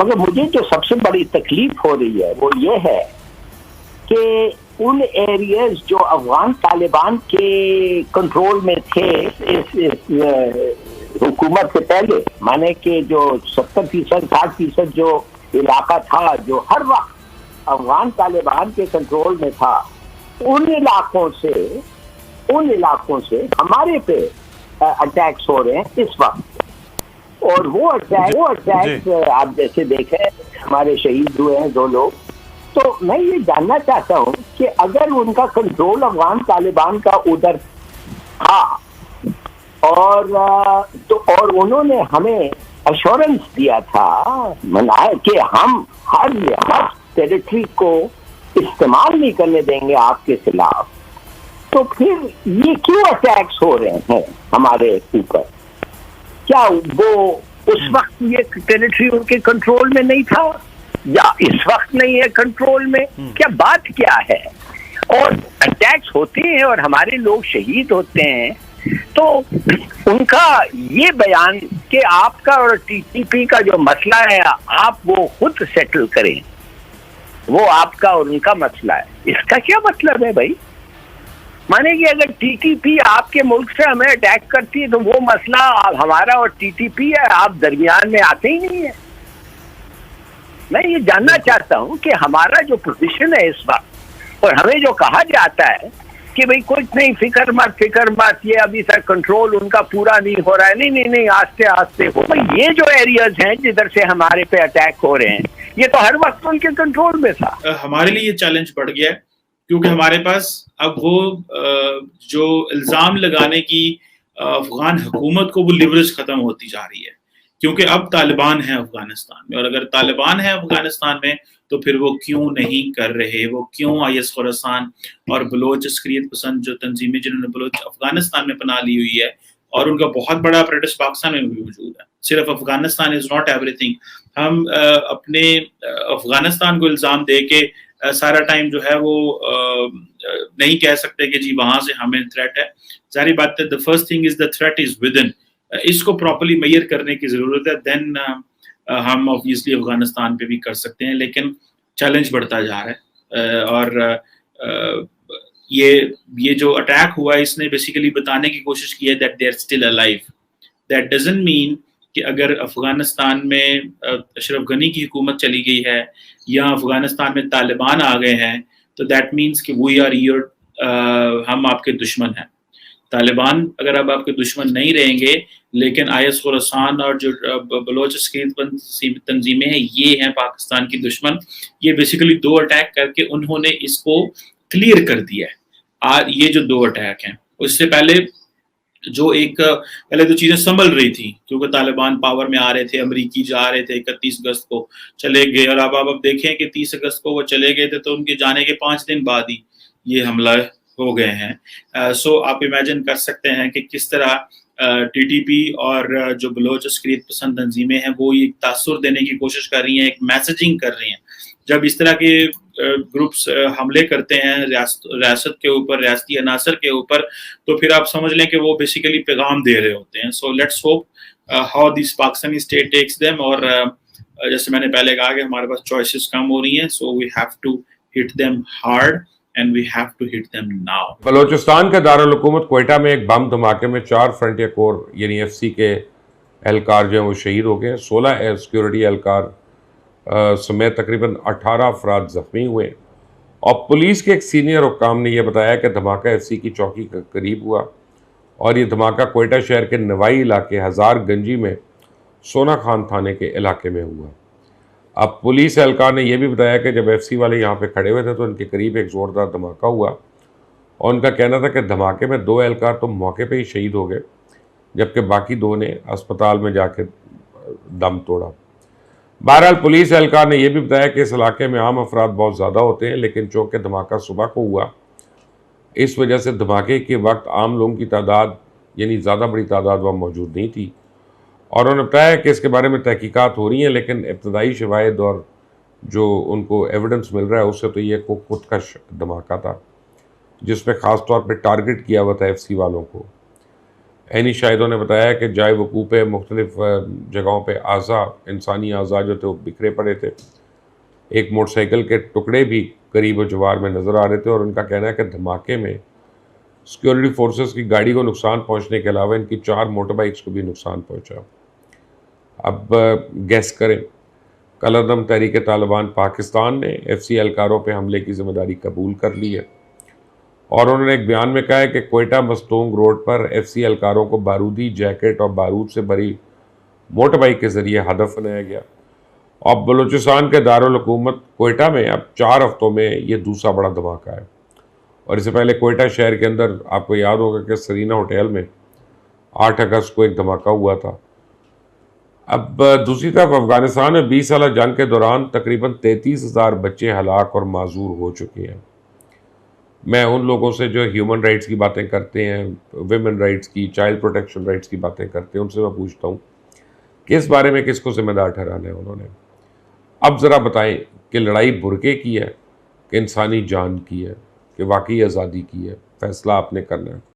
मगर मुझे जो सबसे बड़ी तकलीफ हो रही है वो ये है कि उन एरियाज जो अफगान तालिबान के कंट्रोल में थे इस हुकूमत से पहले, माने कि जो 70% 60% जो इलाका था जो हर वक्त अफगान तालिबान के कंट्रोल में था, उन इलाकों से हमारे पे अटैक्स हो रहे हैं इस वक्त। और वो अटैक आप जैसे देखें, हमारे शहीद हुए हैं 2 लोग। तो मैं ये जानना चाहता हूँ कि अगर उनका कंट्रोल अफगान तालिबान का उधर था और उन्होंने हमें अश्योरेंस दिया था, मनाया कि हम हर टेरिटरी को इस्तेमाल नहीं करने देंगे आपके खिलाफ, तो फिर ये क्यों अटैक्स हो रहे हैं हमारे ऊपर? क्या वो उस वक्त ये टेरिटरी उनके कंट्रोल में नहीं था या इस वक्त नहीं है कंट्रोल में? क्या बात क्या है? और अटैक्स होते हैं और हमारे लोग शहीद होते हैं, तो उनका ये बयान कि आपका और टीटीपी का जो मसला है आप वो खुद सेटल करें, वो आपका और उनका मसला है, इसका क्या मतलब है भाई? माने कि अगर टीटीपी आपके मुल्क से हमें अटैक करती है तो वो मसला हमारा और टीटीपी है, आप दरमियान में आते ही नहीं है। मैं ये जानना चाहता हूं कि हमारा जो पोजीशन है इस वक्त, और हमें जो कहा जाता है कि भाई कुछ नहीं, फिक्र मत, ये अभी तक कंट्रोल उनका पूरा नहीं हो रहा है, नहीं आस्ते आस्ते हो। भाई ये जो एरियाज हैं जिधर से हमारे पे अटैक हो रहे हैं, ये तो हर वक्त उनके कंट्रोल में था। हमारे लिए ये चैलेंज बढ़ गया है क्योंकि हमारे पास अब वो जो इल्जाम लगाने की अफगान हुकूमत को वो लिवरेज खत्म होती जा रही है, क्योंकि अब तालिबान है अफगानिस्तान में, और अगर तालिबान है अफगानिस्तान में तो फिर वो क्यों नहीं कर रहे, वो क्यों IS खुरासान और बलोच अस्करियत पसंद जो तंजीमें जिन्होंने बलोच अफगानिस्तान में पनाह ली हुई है, और उनका बहुत बड़ा अप्रेंटिस पाकिस्तान में भी मौजूद है। सिर्फ अफगानिस्तान इज नॉट एवरीथिंग। हम अपने अफगानिस्तान को इल्जाम दे के सारा टाइम जो है वो नहीं कह सकते कि जी वहां से हमें थ्रेट है। सारी बात है, the first thing is the threat is with in. इसको प्रॉपर्ली मेजर करने की जरूरत है, देन हम ऑब्वियसली अफगानिस्तान पे भी कर सकते हैं, लेकिन चैलेंज बढ़ता जा रहा है। और ये जो अटैक हुआ इसने बेसिकली बताने की कोशिश की है that they are still alive. That doesn't mean कि अगर अफगानिस्तान में अशरफ गनी की हुकूमत चली गई है या अफगानिस्तान में तालिबान आ गए हैं तो दैट मीन्स कि वी आर योर, हम आपके दुश्मन हैं। तालिबान अगर अब आपके दुश्मन नहीं रहेंगे, लेकिन IS खुरासान और जो बलोच तंजीमें हैं ये हैं पाकिस्तान की दुश्मन। ये बेसिकली 2 अटैक करके उन्होंने इसको क्लियर कर दिया है। ये जो 2 अटैक हैं, उससे पहले तो चीजें संभल रही थी क्योंकि तालिबान पावर में आ रहे थे, अमरीकी जा रहे थे, 31 अगस्त को चले गए, और अब देखें कि 30 अगस्त को वो चले गए थे तो उनके जाने के 5 दिन बाद ही ये हमला हो गए हैं। सो आप इमेजिन कर सकते हैं कि किस तरह TTP और जो बलोच अस्करियत पसंद तंजीमें हैं वो एक तासुर देने की कोशिश कर रही हैं, एक मैसेजिंग कर रही हैं। जब इस तरह के ग्रुप्स हमले करते हैं रियासत के ऊपर, रियासती अनासर के ऊपर, तो फिर आप समझ लें कि वो बेसिकली पैगाम दे रहे होते हैं। So let's hope how this Pakistani state takes them. और जैसे मैंने पहले कहा कि हमारे पास चॉइसेस कम हो रही हैं, so we have to hit them hard and we have to hit them now। Balochistan के दारुल हुकूमत क्वेटा में एक बम धमाके में 4 फ्रंटियर कोर यानी FC के एहलकार जो हैं वो शहीद हो गए। 16 एयर सिक्योरिटी एहलकार समेत तकरीबन 18 अफराद जख्मी हुए। और पुलिस के एक सीनियर हुक्काम ने यह बताया कि धमाका FC की चौकी के करीब हुआ और ये धमाका क्वेटा शहर के नवाई इलाके हज़ार गंजी में सोना खान थाने के इलाके में हुआ। अब पुलिस एहलकार ने यह भी बताया कि जब FC वाले यहाँ पे खड़े हुए थे तो इनके करीब एक ज़ोरदार धमाका हुआ और उनका कहना था कि धमाके में 2 एहलकार तो मौके पे ही शहीद हो गए, जबकि बाकी 2 ने अस्पताल में जाके दम तोड़ा। बहरहाल पुलिस एहलकार ने यह भी बताया कि इस इलाके में आम अफराद बहुत ज़्यादा होते हैं, लेकिन चूँकि धमाका सुबह को हुआ इस वजह से धमाके के वक्त आम लोगों की तादाद यानी ज़्यादा बड़ी तादाद वहाँ मौजूद नहीं थी। और उन्होंने बताया कि इसके बारे में तहकीकात हो रही हैं, लेकिन इब्तदाई शवाहिद और जो उनको एविडेंस मिल रहा है उससे तो ये को खुदकश धमाका था जिसमें ख़ास तौर पे टारगेट किया हुआ था FC वालों को। ऐनी शाहिदों ने बताया कि जाए वकूफ़ पे मुख्तलिफ जगहों पे आज़ा, इंसानी आज़ा जो थे वो बिखरे पड़े थे। एक मोटरसाइकिल के टुकड़े भी करीब व जवार में नज़र आ रहे थे और उनका कहना है कि धमाके में सिक्योरिटी फोर्सेस की गाड़ी को नुकसान पहुंचने के अलावा इनकी 4 मोटर बाइक्स को भी नुकसान पहुंचा। अब गैस करें, कलअदम तहरीक तालिबान पाकिस्तान ने FC एहलकारों पर हमले की जिम्मेदारी कबूल कर ली है और उन्होंने एक बयान में कहा है कि क्वेटा मस्तूंग रोड पर FC एहलकारों को बारूदी जैकेट और बारूद से भरी मोटर बाइक के जरिए हदफ बनाया गया। अब बलूचिस्तान के दारुल हुकूमत क्वेटा में अब 4 हफ्तों में ये दूसरा बड़ा धमाका है और इससे पहले क्वेटा शहर के अंदर आपको याद होगा कि सरीना होटल में 8 अगस्त को एक धमाका हुआ था। अब दूसरी तरफ अफगानिस्तान में 20 साल जंग के दौरान तकरीबन 33,000 बच्चे हलाक और माजूर हो चुके हैं। मैं उन लोगों से जो ह्यूमन राइट्स की बातें करते हैं, विमेन राइट्स की, चाइल्ड प्रोटेक्शन राइट्स की बातें करते हैं, उनसे मैं पूछता हूँ कि इस बारे में किसको जिम्मेदार ठहराना है उन्होंने। अब ज़रा बताएं कि लड़ाई बुरके की है कि इंसानी जान की है, कि वाकई आज़ादी की है। फैसला आपने करना है।